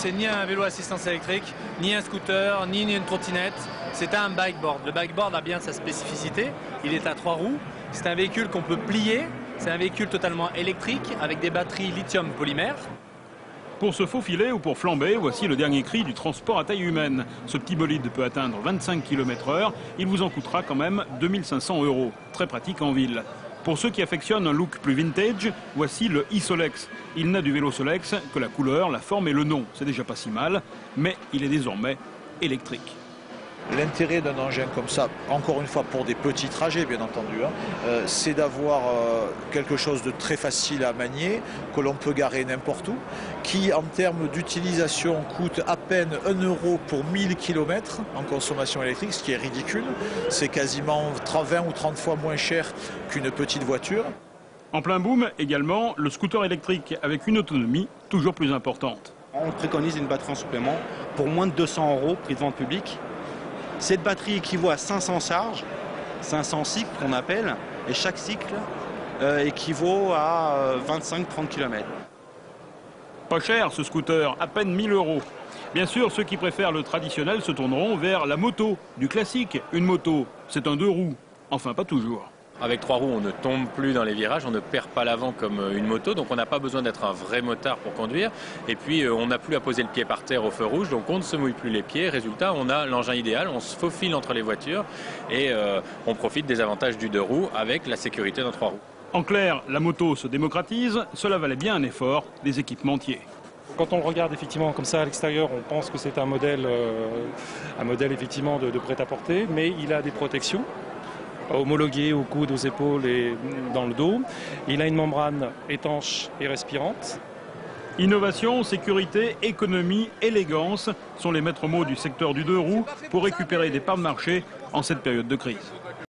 c'est ni un vélo à assistance électrique, ni un scooter, ni une trottinette. C'est un bikeboard. Le bikeboard a bien sa spécificité. Il est à 3 roues. C'est un véhicule qu'on peut plier. C'est un véhicule totalement électrique avec des batteries lithium polymère. Pour se faufiler ou pour flamber, voici le dernier cri du transport à taille humaine. Ce petit bolide peut atteindre 25 km/h. Il vous en coûtera quand même 2500 €. Très pratique en ville. Pour ceux qui affectionnent un look plus vintage, voici le e-Solex. Il n'a du vélo Solex que la couleur, la forme et le nom. C'est déjà pas si mal, mais il est désormais électrique. L'intérêt d'un engin comme ça, encore une fois pour des petits trajets bien entendu, c'est d'avoir quelque chose de très facile à manier, que l'on peut garer n'importe où, qui en termes d'utilisation coûte à peine 1 € pour 1000 km en consommation électrique, ce qui est ridicule. C'est quasiment 20 ou 30 fois moins cher qu'une petite voiture. En plein boom, également, le scooter électrique avec une autonomie toujours plus importante. On préconise une batterie en supplément pour moins de 200 € prix de vente publique. Cette batterie équivaut à 500 charges, 500 cycles qu'on appelle, et chaque cycle équivaut à 25-30 km. Pas cher ce scooter, à peine 1000 €. Bien sûr, ceux qui préfèrent le traditionnel se tourneront vers la moto, du classique. Une moto, c'est un 2 roues. Enfin, pas toujours. Avec 3 roues, on ne tombe plus dans les virages, on ne perd pas l'avant comme une moto, donc on n'a pas besoin d'être un vrai motard pour conduire. Et puis on n'a plus à poser le pied par terre au feu rouge, donc on ne se mouille plus les pieds. Résultat, on a l'engin idéal, on se faufile entre les voitures et on profite des avantages du 2 roues avec la sécurité d'un 3 roues. En clair, la moto se démocratise, cela valait bien un effort des équipementiers. Quand on le regarde effectivement comme ça à l'extérieur, on pense que c'est un modèle effectivement de prêt-à-porter, mais il a des protections homologué au coude, aux épaules et dans le dos. Il a une membrane étanche et respirante. Innovation, sécurité, économie, élégance sont les maîtres mots du secteur du 2 roues pour récupérer des parts de marché en cette période de crise.